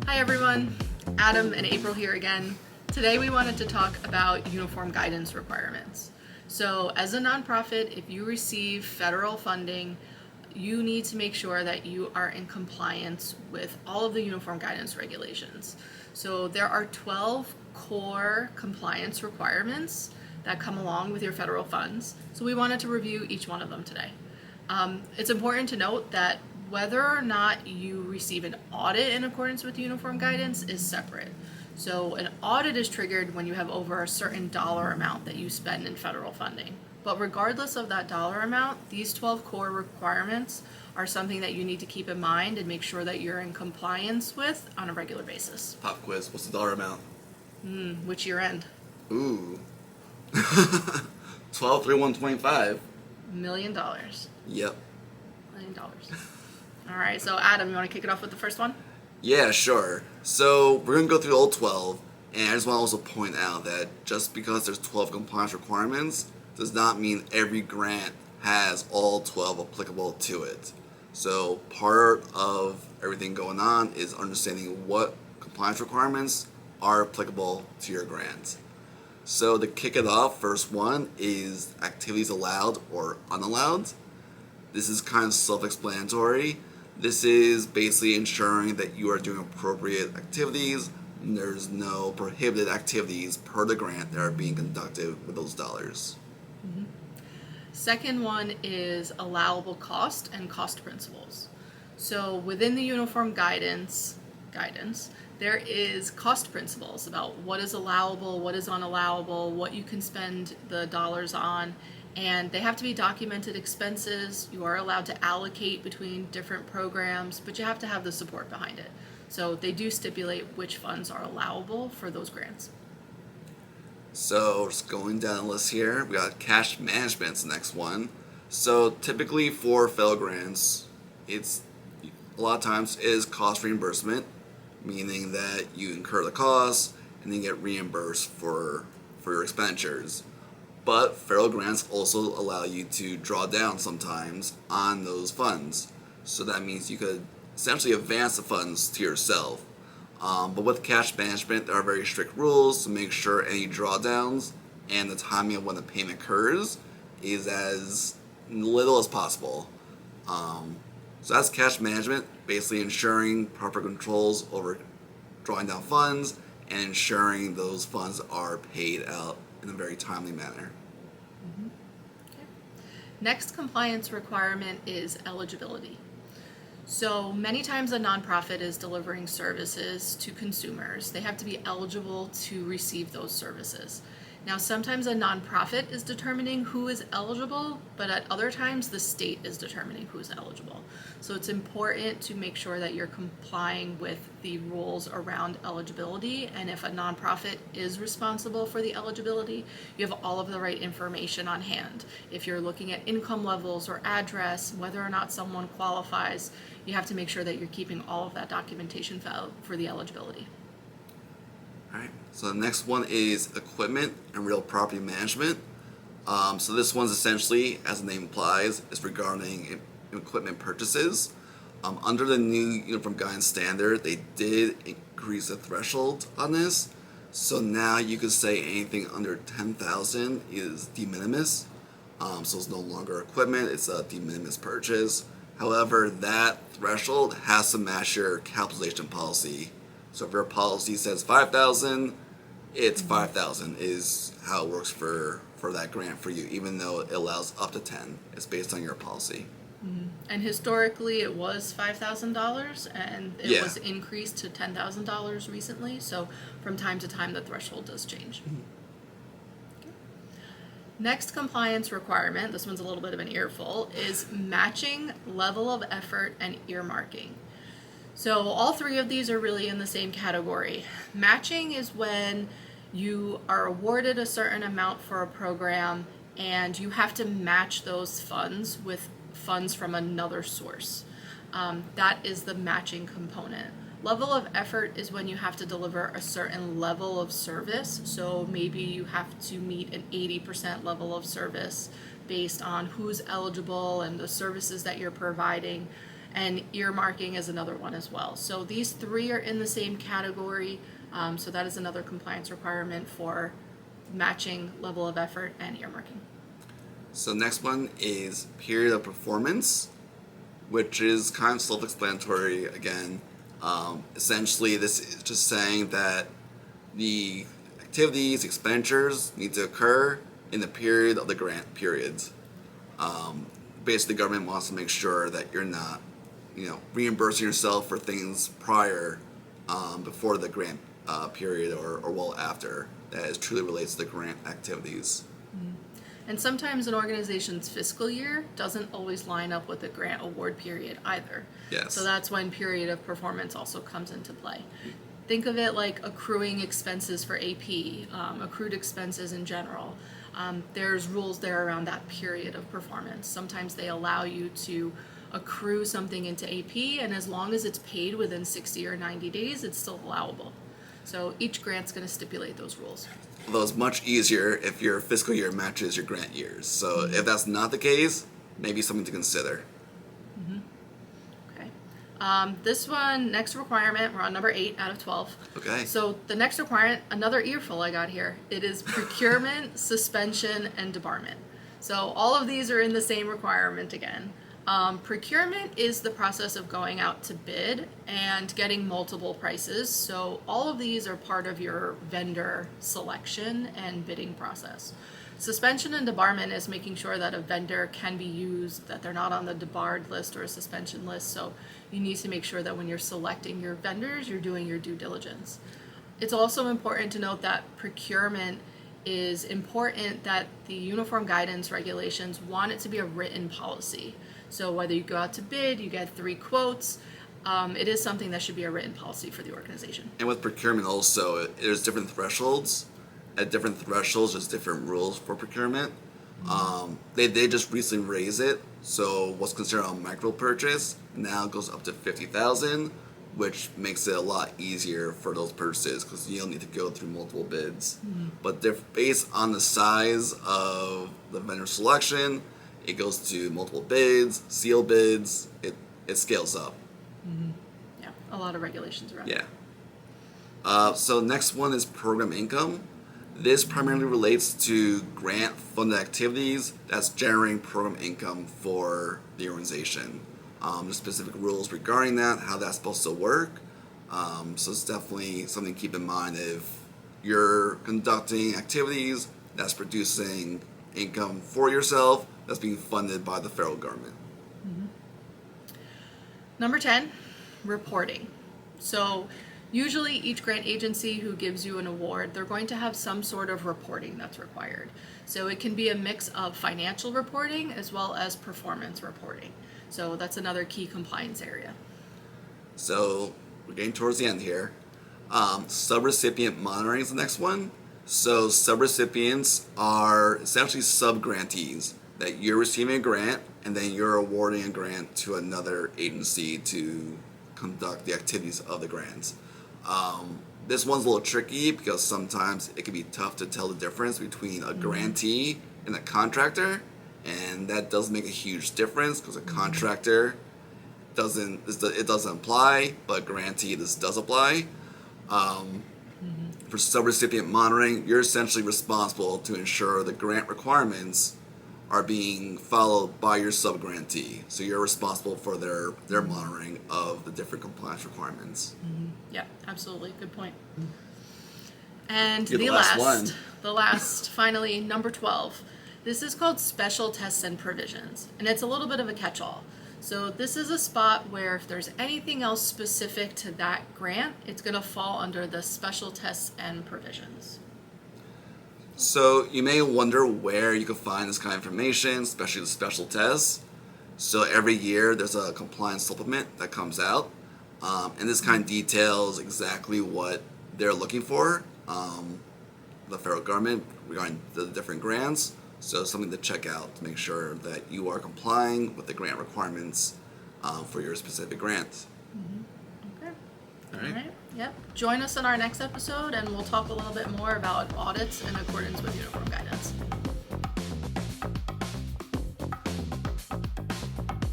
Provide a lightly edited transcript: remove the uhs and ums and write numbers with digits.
Hi everyone, Adam and April here again. Today we wanted to talk about uniform guidance requirements. So as a nonprofit, if you receive federal funding, you need to make sure that you are in compliance with all of the uniform guidance regulations. So there are 12 core compliance requirements that come along with your federal funds. So we wanted to review each one of them today. It's important to note that whether or not you receive an audit in accordance with uniform guidance is separate. So an audit is triggered when you have over a certain dollar amount that you spend in federal funding. But regardless of that dollar amount, these 12 core requirements are something that you need to keep in mind and make sure that you're in compliance with on a regular basis. Pop quiz, what's the dollar amount? Which year end? Ooh. 12/31/25. $1 million. Yep. $1 million. All right, so Adam, you want to kick it off with the first one? Yeah, sure. So we're going to go through all 12, and I just want to also point out that just because there's 12 compliance requirements does not mean every grant has all 12 applicable to it. So part of everything going on is understanding what compliance requirements are applicable to your grant. So to kick it off, first one is activities allowed or unallowed. This is kind of self-explanatory. This is basically ensuring that you are doing appropriate activities and there's no prohibited activities per the grant that are being conducted with those dollars. Second one is allowable cost and cost principles. So within the uniform guidance, there is cost principles about what is allowable, what is unallowable, what you can spend the dollars on, and they have to be documented expenses. You are allowed to allocate between different programs, but you have to have the support behind it. So they do stipulate which funds are allowable for those grants. So just going down the list here, we got cash management's the next one. So typically for federal grants, it's a lot of times is cost reimbursement, meaning that you incur the costs and then get reimbursed for your expenditures. But federal grants also allow you to draw down sometimes on those funds. So that means you could essentially advance the funds to yourself. But with cash management, there are very strict rules to make sure any drawdowns and the timing of when the payment occurs is as little as possible. So that's cash management, basically ensuring proper controls over drawing down funds and ensuring those funds are paid out in a very timely manner. Okay. Next compliance requirement is eligibility. So many times a nonprofit is delivering services to consumers. They have to be eligible to receive those services. Now, sometimes a nonprofit is determining who is eligible, but at other times the state is determining who is eligible. So it's important to make sure that you're complying with the rules around eligibility, and if a nonprofit is responsible for the eligibility, you have all of the right information on hand. If you're looking at income levels or address, whether or not someone qualifies, you have to make sure that you're keeping all of that documentation filed for the eligibility. Alright, so the next one is equipment and real property management. So this one's essentially, as the name implies, is regarding equipment purchases. Under the new uniform guidance standard, they did increase the threshold on this. So now you could say anything under 10,000 is de minimis. So it's no longer equipment, it's a de minimis purchase. However, that threshold has to match your capitalization policy. So if your policy says 5,000, it's 5,000 is how it works for that grant for you, even though it allows up to 10. It's based on your policy. And historically it was $5,000 and it was increased to $10,000 recently. So from time to time the threshold does change. Next compliance requirement, this one's a little bit of an earful, is matching level of effort and earmarking. So all three of these are really in the same category. Matching is when you are awarded a certain amount for a program and you have to match those funds with funds from another source. That is the matching component. Level of effort is when you have to deliver a certain level of service. So maybe you have to meet an 80% level of service based on who's eligible and the services that you're providing. and earmarking is another one as well. So these three are in the same category. So that is another compliance requirement for matching level of effort and earmarking. So next one is period of performance, which is kind of self-explanatory again. Essentially, this is just saying that the activities, expenditures need to occur in the period of the grant periods. Basically, the government wants to make sure that you're not, reimbursing yourself for things prior, before the grant period or well after, that is truly relates to the grant activities. And sometimes an organization's fiscal year doesn't always line up with the grant award period either. Yes. So that's when period of performance also comes into play. Think of it like accruing expenses for AP, accrued expenses in general. There's rules there around that period of performance. Sometimes they allow you to accrue something into AP, and as long as it's paid within 60 or 90 days, it's still allowable. So each grant's going to stipulate those rules. Although it's much easier if your fiscal year matches your grant years. So if that's not the case, maybe something to consider. Okay. This one, next requirement, we're on number 8 out of 12. Okay. So the next requirement, another earful I got here. It is procurement, suspension, and debarment. So all of these are in the same requirement again. Procurement is the process of going out to bid and getting multiple prices. So all of these are part of your vendor selection and bidding process. Suspension and debarment is making sure that a vendor can be used, that they're not on the debarred list or a suspension list. So you need to make sure that when you're selecting your vendors, you're doing your due diligence. It's also important to note that procurement is important, that the uniform guidance regulations want it to be a written policy. So whether you go out to bid, you get 3 quotes, it is something that should be a written policy for the organization. And with procurement also, there's different thresholds. At different thresholds, there's different rules for procurement. They just recently raised it, so what's considered a micro purchase now goes up to $50,000, which makes it a lot easier for those purchases because you don't need to go through multiple bids. But based on the size of the vendor selection, it goes to multiple bids, sealed bids. It scales up. Yeah, a lot of regulations around Yeah. it. So next one is program income. This primarily relates to grant-funded activities that's generating program income for the organization. There's specific rules regarding that, how that's supposed to work. So it's definitely something to keep in mind if you're conducting activities that's producing income for yourself that's being funded by the federal government. Number 10, reporting. So usually each grant agency who gives you an award, they're going to have some sort of reporting that's required. So it can be a mix of financial reporting as well as performance reporting. So that's another key compliance area. So we're getting towards the end here. Subrecipient monitoring is the next one. So subrecipients are essentially sub-grantees that you're receiving a grant and then you're awarding a grant to another agency to conduct the activities of the grants. This one's a little tricky because sometimes it can be tough to tell the difference between a grantee and a contractor, and that does make a huge difference because a contractor doesn't apply, but grantee this does apply. For subrecipient monitoring, you're essentially responsible to ensure the grant requirements are being followed by your sub-grantee. So you're responsible for their monitoring of the different compliance requirements. Yeah, absolutely. Good point. And You're the the last one. the last, finally, number 12. This is called special tests and provisions, and it's a little bit of a catch-all. So this is a spot where if there's anything else specific to that grant, it's going to fall under the special tests and provisions. So you may wonder where you can find this kind of information, especially the special tests. So every year there's a compliance supplement that comes out, and this kind of details exactly what they're looking for, the federal government regarding the different grants. So it's something to check out to make sure that you are complying with the grant requirements for your specific grant. Okay. All right. Yep. Join us in our next episode, and we'll talk a little bit more about audits in accordance with uniform guidance.